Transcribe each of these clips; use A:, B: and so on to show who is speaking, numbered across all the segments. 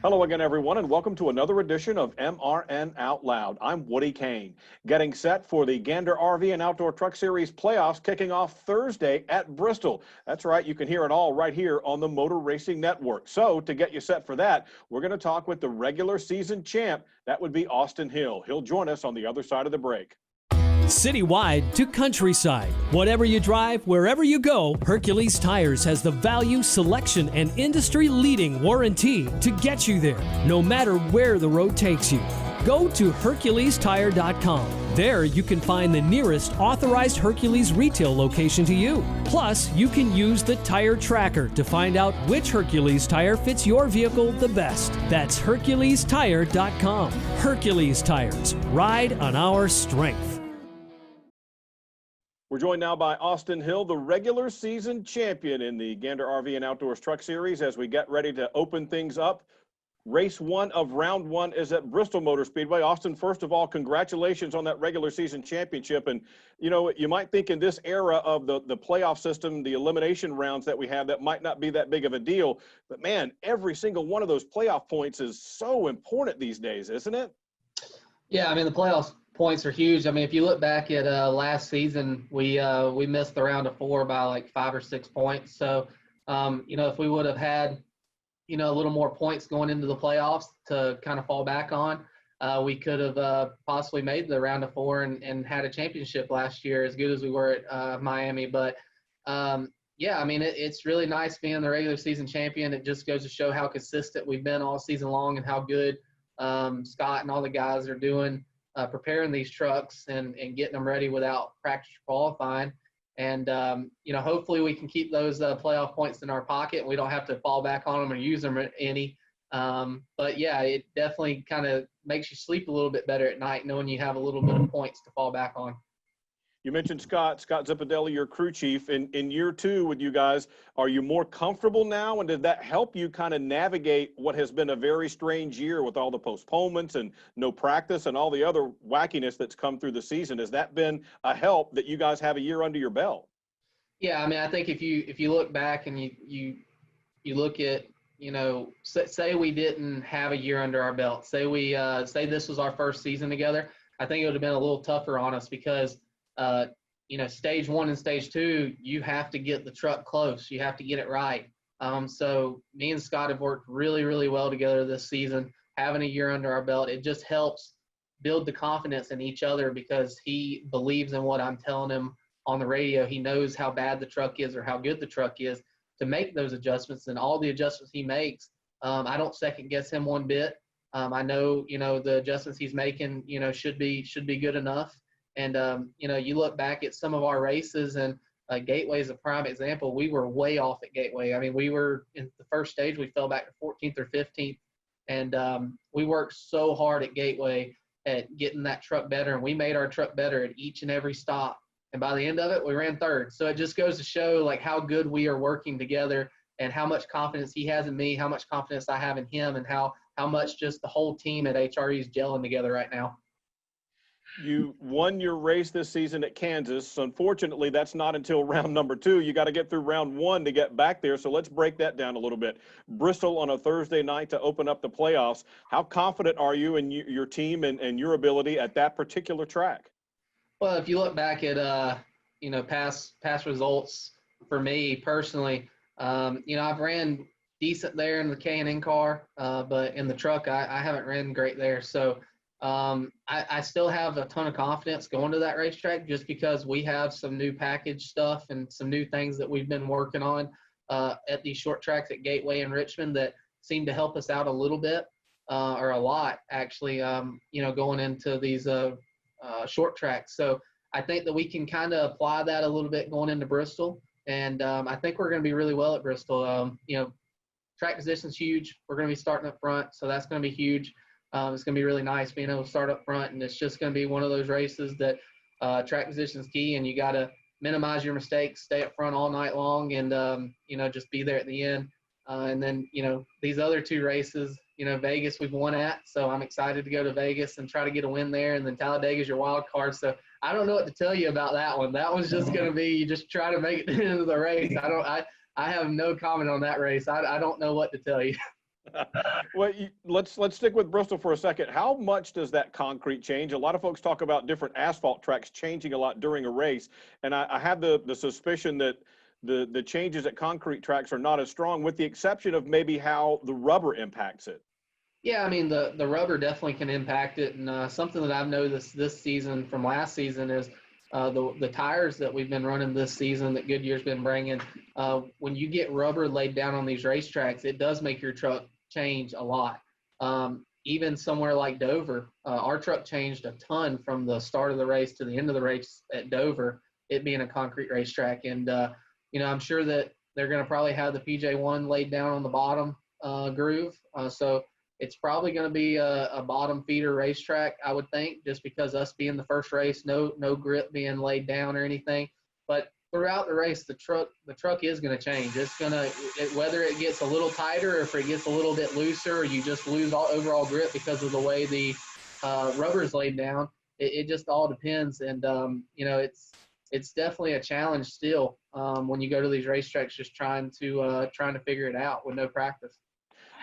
A: Hello again, everyone, and welcome to another edition of MRN Out Loud. I'm Woody Cain, getting set for the Gander RV and Outdoor Truck Series playoffs kicking off Thursday at Bristol. That's right, you can hear it all right here on the Motor Racing Network. So to get you set for that, we're going to talk with the regular season champ. That would be Austin Hill. He'll join us on the other side of the break.
B: Citywide to countryside. Whatever you drive, wherever you go, Hercules Tires has the value, selection, and industry-leading warranty to get you there, no matter where the road takes you. Go to HerculesTire.com. There you can find the nearest authorized Hercules retail location to you. Plus, you can use the tire tracker to find out which Hercules tire fits your vehicle the best. That's HerculesTire.com. Hercules Tires. Ride on our strength.
A: We're joined now by Austin Hill, the regular season champion in the Gander RV and Outdoors Truck Series, as we get ready to open things up. Race one of round one is at Bristol Motor Speedway. Austin, first of all, congratulations on that regular season championship. And, you know, you might think in this era of the playoff system, the elimination rounds that we have, that might not be that big of a deal. But, man, every single one of those playoff points is so important these days, isn't it?
C: Yeah, I mean, the playoffs points are huge. I mean, if you look back at last season, we missed the round of four by like 5 or 6 points. So, you know, if we would have had, you know, a little more points going into the playoffs to kind of fall back on, we could have possibly made the round of four and had a championship last year, as good as we were at Miami. But, yeah, I mean, it's really nice being the regular season champion. It just goes to show how consistent we've been all season long and how good Scott and all the guys are doing, preparing these trucks and getting them ready without practice qualifying. And, you know, hopefully we can keep those playoff points in our pocket and we don't have to fall back on them or use them any. But, yeah, it definitely kind of makes you sleep a little bit better at night knowing you have a little bit of points to fall back on.
A: You mentioned Scott Zippadelli, your crew chief. In year two with you guys, are you more comfortable now? And did that help you kind of navigate what has been a very strange year with all the postponements and no practice and all the other wackiness that's come through the season? Has that been a help that you guys have a year under your belt?
C: Yeah, I mean, I think if you look back and you look at, you know, say we didn't have a year under our belt, say this was our first season together, I think it would have been a little tougher on us because you know, stage one and stage two, you have to get the truck close. You have to get it right. So me and Scott have worked really, really well together this season, having a year under our belt. It just helps build the confidence in each other because he believes in what I'm telling him on the radio. He knows how bad the truck is or how good the truck is to make those adjustments, and all the adjustments he makes, I don't second guess him one bit. I know, you know, the adjustments he's making, you know, should be good enough. And, you know, you look back at some of our races, and Gateway is a prime example. We were way off at Gateway. I mean, we were in the first stage, we fell back to 14th or 15th. And we worked so hard at Gateway at getting that truck better, and we made our truck better at each and every stop. And by the end of it, we ran third. So it just goes to show, like, how good we are working together and how much confidence he has in me, how much confidence I have in him, and how much just the whole team at HRE is gelling together right now.
A: You won your race this season at Kansas. Unfortunately, that's not until round number 2. You got to get through round 1 to get back there. So let's break that down a little bit. Bristol on a Thursday night to open up the playoffs. How confident are you in your team and your ability at that particular track?
C: Well, if you look back at, you know, past results for me personally, you know, I've ran decent there in the K&N car, but in the truck, I haven't ran great there. So, I still have a ton of confidence going to that racetrack just because we have some new package stuff and some new things that we've been working on at these short tracks at Gateway and Richmond that seem to help us out a little bit or a lot actually, you know, going into these short tracks. So I think that we can kind of apply that a little bit going into Bristol. And I think we're going to be really well at Bristol. You know, track position's huge. We're going to be starting up front, so that's going to be huge. It's going to be really nice being able to start up front, and it's just going to be one of those races that track position is key, and you got to minimize your mistakes, stay up front all night long, and, you know, just be there at the end. And then, you know, these other 2 races, you know, Vegas we've won at, so I'm excited to go to Vegas and try to get a win there, and then Talladega is your wild card. So I don't know what to tell you about that one. That one's just going to be you just try to make it to the end of the race. I have no comment on that race. I don't know what to tell you.
A: Well, let's stick with Bristol for a second. How much does that concrete change? A lot of folks talk about different asphalt tracks changing a lot during a race, and I have the suspicion that the changes at concrete tracks are not as strong, with the exception of maybe how the rubber impacts it.
C: Yeah, I mean the rubber definitely can impact it, and something that I've noticed this season from last season is the tires that we've been running this season that Goodyear's been bringing. When you get rubber laid down on these racetracks, it does make your truck change a lot. Even somewhere like Dover, our truck changed a ton from the start of the race to the end of the race at Dover, it being a concrete racetrack. And, I'm sure that they're going to probably have the PJ1 laid down on the bottom groove. So it's probably going to be a bottom feeder racetrack, I would think, just because us being the first race, no grip being laid down or anything. But throughout the race, the truck is going to change. It's going to, whether it gets a little tighter or if it gets a little bit looser, or you just lose all overall grip because of the way the rubber is laid down. It just all depends. And, it's definitely a challenge still when you go to these racetracks, just trying to figure it out with no practice.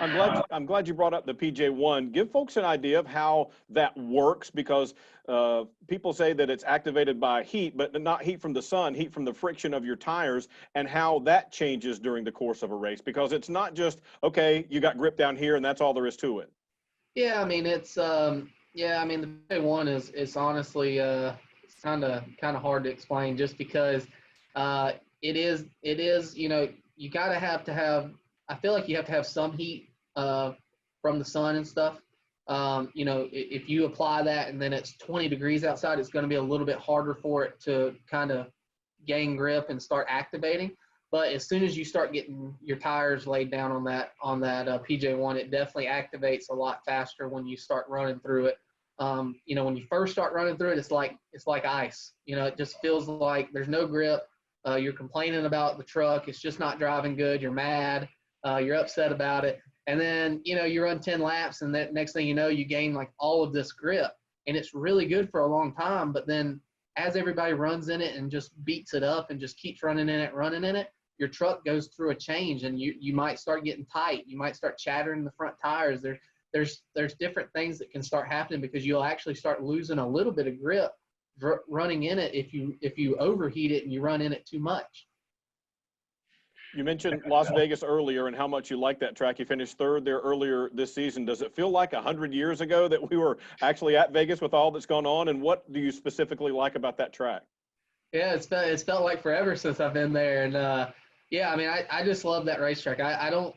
A: I'm glad you brought up the PJ1. Give folks an idea of how that works, because people say that it's activated by heat, but not heat from the sun, heat from the friction of your tires, and how that changes during the course of a race, because it's not just, okay, you got grip down here and that's all there is to it.
C: Yeah, I mean, it's the PJ1 is honestly it's kind of hard to explain, just because it is you got to have. I feel like you have to have some heat from the sun and stuff. If you apply that and then it's 20 degrees outside, it's going to be a little bit harder for it to kind of gain grip and start activating. But as soon as you start getting your tires laid down on that PJ1, it definitely activates a lot faster when you start running through it. When you first start running through it, it's like ice. It just feels like there's no grip. You're complaining about the truck. It's just not driving good. You're mad. You're upset about it. And then, you run 10 laps, and that next thing you know, you gain like all of this grip, and it's really good for a long time. But then as everybody runs in it and just beats it up and just keeps running in it, your truck goes through a change, and you might start getting tight. You might start chattering the front tires. There's different things that can start happening, because you'll actually start losing a little bit of grip running in it if you overheat it and you run in it too much.
A: You mentioned Las Vegas earlier and how much you like that track. You finished third there earlier this season. Does it feel like 100 years ago that we were actually at Vegas with all that's gone on? And what do you specifically like about that track?
C: Yeah, it's felt like forever since I've been there. And I just love that racetrack. I don't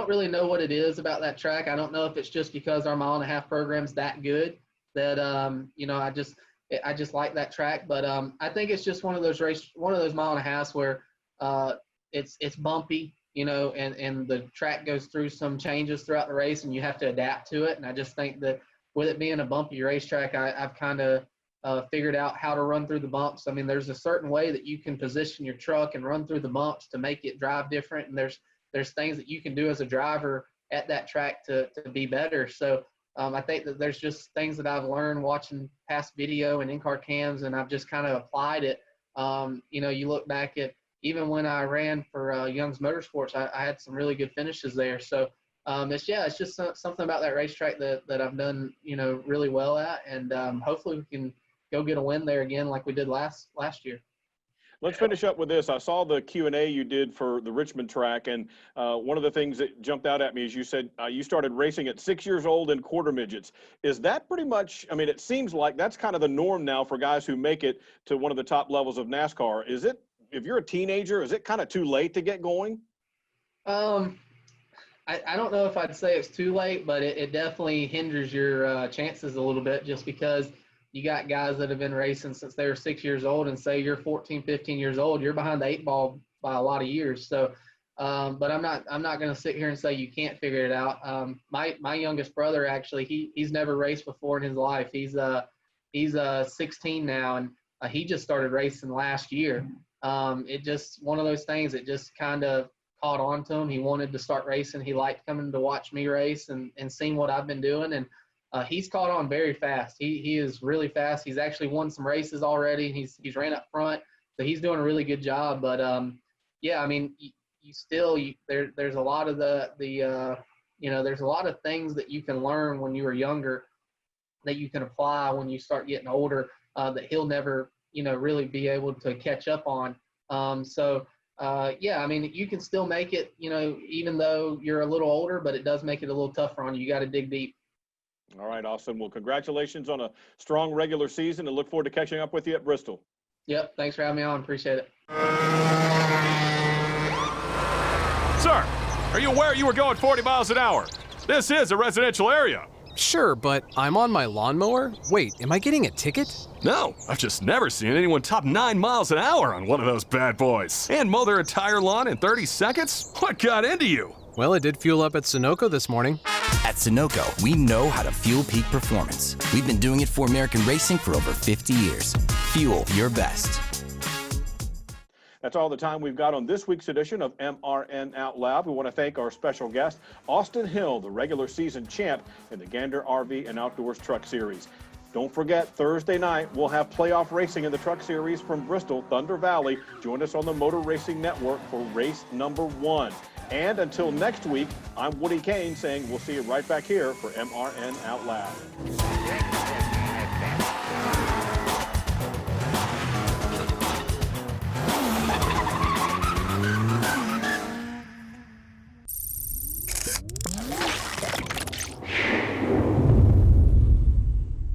C: really know what it is about that track. I don't know if it's just because our mile and a half program's that good that I just like that track. But I think it's just one of those mile and a halves where it's bumpy, and the track goes through some changes throughout the race, and you have to adapt to it. And I just think that with it being a bumpy racetrack, I've kind of figured out how to run through the bumps. I mean, there's a certain way that you can position your truck and run through the bumps to make it drive different. And there's things that you can do as a driver at that track to be better. So I think that there's just things that I've learned watching past video and in-car cams, and I've just kind of applied it. You look back at, even when I ran for Young's Motorsports, I had some really good finishes there. So it's just something about that racetrack that I've done, really well at, and hopefully we can go get a win there again like we did last year.
A: Let's finish up with this. I saw the Q&A you did for the Richmond track, and one of the things that jumped out at me is you said you started racing at 6 years old in quarter midgets. Is that pretty much, I mean, it seems like that's kind of the norm now for guys who make it to one of the top levels of NASCAR. Is it, if you're a teenager, is it kind of too late to get going?
C: I don't know if I'd say it's too late, but it definitely hinders your chances a little bit, just because you got guys that have been racing since they were 6 years old, and say you're 14, 15 years old, you're behind the 8 ball by a lot of years. So, but I'm not going to sit here and say you can't figure it out. My youngest brother, actually, he's never raced before in his life. He's 16 now, and he just started racing last year. It just, one of those things, it just kind of caught on to him. He wanted to start racing. He liked coming to watch me race and seeing what I've been doing. And he's caught on very fast. He is really fast. He's actually won some races already. He's ran up front, so he's doing a really good job. But yeah, I mean, there's a lot of the You know, there's a lot of things that you can learn when you were younger that you can apply when you start getting older that he'll never, you know, really be able to catch up on. Yeah, I mean, you can still make it, you know, even though you're a little older, but it does make it a little tougher on you. You got to dig deep.
A: All right, Austin. Well, congratulations on a strong regular season, and look forward to catching up with you at Bristol.
C: Yep. Thanks for having me on. Appreciate it.
D: Sir, are you aware you were going 40 miles an hour? This is a residential area.
E: Sure, but I'm on my lawnmower? Wait, am I getting a ticket?
D: No, I've just never seen anyone top 9 miles an hour on one of those bad boys. And mow their entire lawn in 30 seconds? What got into you?
E: Well, it did fuel up at Sunoco this morning.
F: At Sunoco, we know how to fuel peak performance. We've been doing it for American racing for over 50 years. Fuel your best.
A: That's all the time we've got on this week's edition of MRN Out Loud. We want to thank our special guest, Austin Hill, the regular season champ in the Gander RV and Outdoors Truck Series. Don't forget, Thursday night, we'll have playoff racing in the Truck Series from Bristol, Thunder Valley. Join us on the Motor Racing Network for race number 1. And until next week, I'm Woody Cain saying we'll see you right back here for MRN Out Loud.